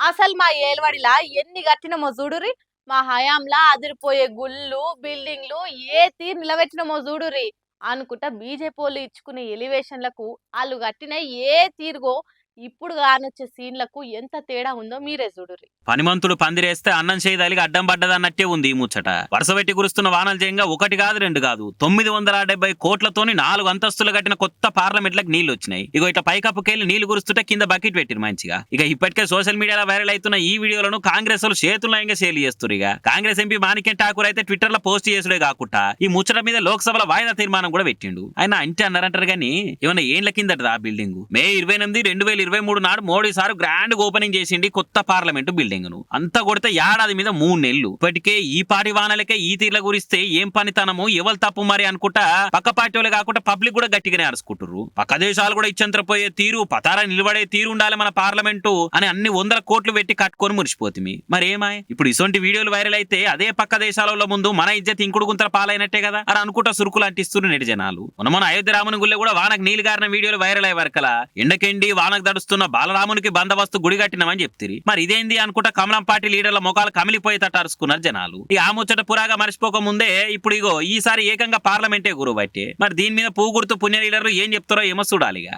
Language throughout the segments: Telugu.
అసలు మా ఏలువడిలా ఎన్ని కట్టినమో చూడురి. మా హయాంలా అదిరిపోయే గుళ్ళు బిల్డింగ్లు ఏ తీరు నిలబెట్టినమో చూడురి అనుకుంటా బీజేపీ వాళ్ళు ఇచ్చుకునే ఎలివేషన్లకు వాళ్ళు కట్టిన ఏ తీరుగో ఇప్పుడు కానొచ్చే సీన్లకు ఎంత తేడా ఉందో మీరే చూడురి. పనిమంతుడు పందిరేస్తే అన్నం చేయదాలికి అడ్డం పడ్డదన్నట్టే ఉంది ఈ ముచ్చట. వరుస పెట్టి కురుస్తున్న వానలు చేయంగా ఒకటి కాదు రెండు కాదు 970 కోట్లతోని 4 అంతస్తులు కట్టిన కొత్త పార్లమెంట్లకు నీళ్లు వచ్చినాయి. ఇగో ఇట్లా పైకప్పుకెళ్లి నీళ్లు కురుస్తుంటే కింద బకెట్ పెట్టిరు మంచిగా. ఇక ఇప్పటికే సోషల్ మీడియాలో వైరల్ అవుతున్న ఈ వీడియోలను కాంగ్రెస్ వాళ్ళు చేతుల్లో షేర్ చేస్తారు. ఇక కాంగ్రెస్ ఎంపీ మాణిక్యం ఠాకూర్ అయితే ట్విట్టర్ లో పోస్ట్ చేసుడే కాకుండా ఈ ముచ్చట మీద లోక్సభలో వాయిదా తీర్మానం కూడా పెట్టిండు. ఆయన అంటే అన్నారంటారు కానీ ఏమన్నా ఏండ్ల కిందట ఆ బిల్డింగ్ మే 28, 2023 నాడు మోడీ సార్ గ్రాండ్ ఓపెనింగ్ చేసిండి కొత్త పార్లమెంటు బిల్డింగ్ ను. అంతా కొడితే ఏడాది మీద 3 నెలలు. ఇప్పటికే ఈ పాటి వానలకే ఈ తీర్ల గురిస్తే ఏం పనితనము ఎవరు తప్పు మరి అనుకుంటా పక్క పార్టీ వాళ్ళు కాకుండా పబ్లిక్ కూడా గట్టిగానే అరుచుకుంటారు. పక్క దేశాలు కూడా ఇచ్చంతరపోయే తీరు పతారా నిలబడే తీరు ఉండాలి మన పార్లమెంటు అని అన్ని 100 కోట్లు పెట్టి కట్టుకొని మురిసిపోతుంది. మరి ఏమాయ్ ఇప్పుడు ఇసొంటి వీడియోలు వైరల్ అయితే అదే పక్క దేశాలలో ముందు మన ఇజ్జత్ ఇంకుడు గుంతల పాలైనట్టే కదా అని అనుకుంటా సురుకులు అంటిస్తున్నారు నెటి జనాలు. మన అయోధ్య రాముని గుళ్ళే కూడా వానకు నీళ్ళు గారిన వీడియోలు వైరల్ అయ్యే వరకలా ఎండకెండి వానకు దడుస్తున్న బాలరామునికి బందోబస్తు గుడి కట్టినామని చెప్తిరి. మరి ఇదేంది అనుకుంటా కమలం పార్టీ లీడర్ల మొఖాలు కమిలిపోయేటట్టు అరుచుకున్నారు జనాలు. ఈ ఆ ముచ్చట పురాగా మర్చిపోక ముందే ఇప్పుడు ఇగో ఈసారి ఏకంగా పార్లమెంటే గురువు బట్టే. మరి దీని మీద పువ్వు గుర్తు పుణ్య లీడర్లు ఏం చెప్తారో ఏమో చూడాలిగా.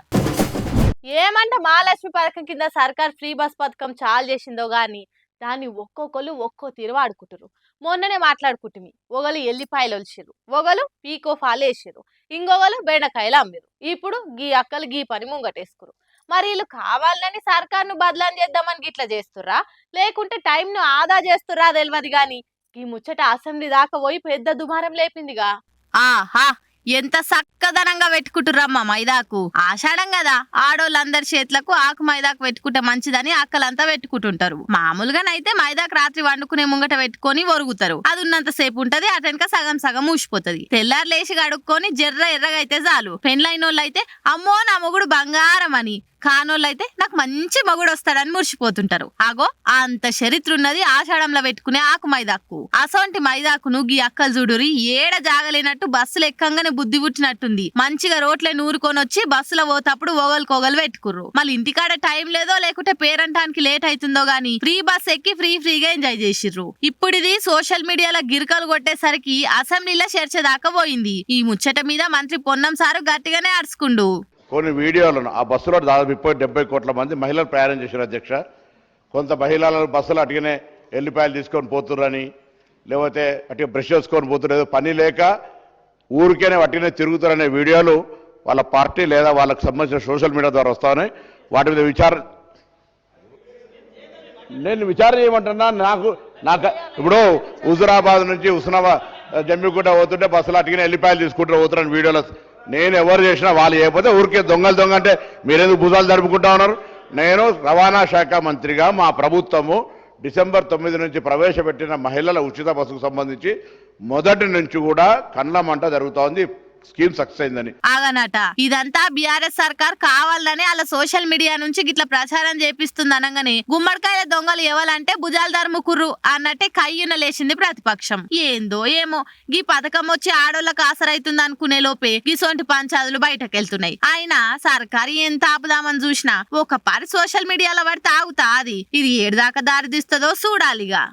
ఏమంటే మహాలక్ష్మి పథకం కింద సర్కార్ ఫ్రీ బస్ పథకం చాలు చేసిందో గాని దాన్ని ఒక్కొక్కరు ఒక్కో తీరు వాడుకుంటారు. మొన్ననే మాట్లాడుకుంటుంది. ఒకరు ఎల్లిపాయలు ఒలిసిరు, ఒకరు పీకో ఫాలు వేసిరు, ఇంకొకరు బెండకాయలు అమ్మిరు. ఇప్పుడు గీ అక్కలు గీ పని ముంగటేసుకురు. మరి వీళ్ళు కావాలని సర్కార్ను బదలాం చేద్దామని గిట్లా చేస్తుర్రా లేకుంటే టైంను ఆదా చేస్తుర్రా తెలియదు గాని ఈ ముచ్చట అసెంబ్లీ దాకా పోయి పెద్ద దుమారం లేపిందిగా. ఆహా ఎంత సక్కదనంగా పెట్టుకుంటుర్రమ్మా మైదాకు. ఆషాఢం కదా, ఆడోళ్ళందరి చేతులకు ఆకు మైదాకు పెట్టుకుంటే మంచిదని అక్కలంతా పెట్టుకుంటుంటారు. మామూలుగానైతే మైదాకు రాత్రి వండుకునే ముంగట పెట్టుకొని ఒరుగుతారు. అది ఉన్నంత సేపు ఉంటది, అటెనక సగం సగం ఊసిపోతది. తెల్లారు లేచి కడుక్కొని జర్ర ఎర్రగా అయితే చాలు. పెండ్లైనోళ్ళైతే అమ్మో నా మొగుడు బంగారం అని, కానోళ్ళైతే నాకు మంచి మొగుడు వస్తాడని మురిసిపోతుంటారు. ఆగో అంత చరిత్ర ఉన్నది ఆషాఢంలో పెట్టుకునే ఆకు మైదాకు. అసొంటి మైదాకును గీ అక్కలు చూడురి ఏడ జాగలేనట్టు బస్సులు ఎక్కంగానే బుద్ధి పుట్టినట్టుంది. మంచిగా రోట్లే నూరుకొని వచ్చి బస్సులో పోతప్పుడు ఒగలు పెట్టుకుర్రు. మళ్ళీ ఇంటికాడ టైం లేదో లేకుంటే పేరంటానికి లేట్ అవుతుందో గానీ ఫ్రీ బస్ ఎక్కి ఫ్రీగా ఎంజాయ్ చేసిర్రు. ఇప్పుడు ఇది సోషల్ మీడియాలో గిరికలు కొట్టేసరికి అసెంబ్లీలో చర్చదాకా పోయింది. ఈ ముచ్చట మీద మంత్రి పొన్నం సారు గట్టిగానే అరుచుకుండు. కొన్ని వీడియోలను ఆ బస్సులో దాదాపు 70 కోట్ల మంది మహిళలు ప్రయాణం చేశారు అధ్యక్ష. కొంత మహిళలు బస్సులు అటుగానే ఎల్లిపాయలు తీసుకొని పోతుర్రని, లేకపోతే అటు బ్రష్ చేసుకొని పోతున్నారు, పని లేక ఊరికేనే అటుగానే తిరుగుతారనే వీడియోలు వాళ్ళ పార్టీ లేదా వాళ్ళకు సంబంధించిన సోషల్ మీడియా ద్వారా వస్తాయి. వాటి మీద నేను విచారణ చేయమంటున్నా. నాకు ఇప్పుడు హుజురాబాద్ నుంచి ఉస్నాబాద్ జమ్మిగుట్ట పోతుంటే బస్సులు అటుగానే ఎల్లిపాయలు తీసుకుంటారు పోతున్నారని వీడియోలు. నేను ఎవరు చేసినా వాళ్ళు చేయకపోతే ఊరికే దొంగ అంటే మీరెందుకు భుజాలు జరుపుకుంటా ఉన్నారు? నేను రవాణా శాఖ మంత్రిగా మా ప్రభుత్వము డిసెంబర్ 9 నుంచి ప్రవేశపెట్టిన మహిళల ఉచిత బస్సుకు సంబంధించి మొదటి నుంచి కూడా కళ్ళ మంట జరుగుతోంది. స్కీమ్ సక్సెస్ అయిందని ఆగనట. ఇదంతా బీఆర్ఎస్ సర్కార్ కావాలని అలా సోషల్ మీడియా నుంచి గిట్లా ప్రచారం చేపిస్తుంది అనగానే గుమ్మడికాయల దొంగలు ఎవలంటే భుజాలు ధర్ముకుర్రు అన్నట్టే కయ్యున లేచింది ప్రతిపక్షం. ఏందో ఏమో గీ పథకం వచ్చి ఆడోళ్ళకు ఆసరైతుంది అనుకునే లోపే గిసొంటి పంచాదులు బయటకెళ్తున్నాయి. అయినా సర్కారు ఎంత ఆపుదామని చూసినా ఒక పరి సోషల్ మీడియాలో పడితే ఆగుతా అది. ఇది ఏడుదాకా దారి తీస్తుందో చూడాలిగా.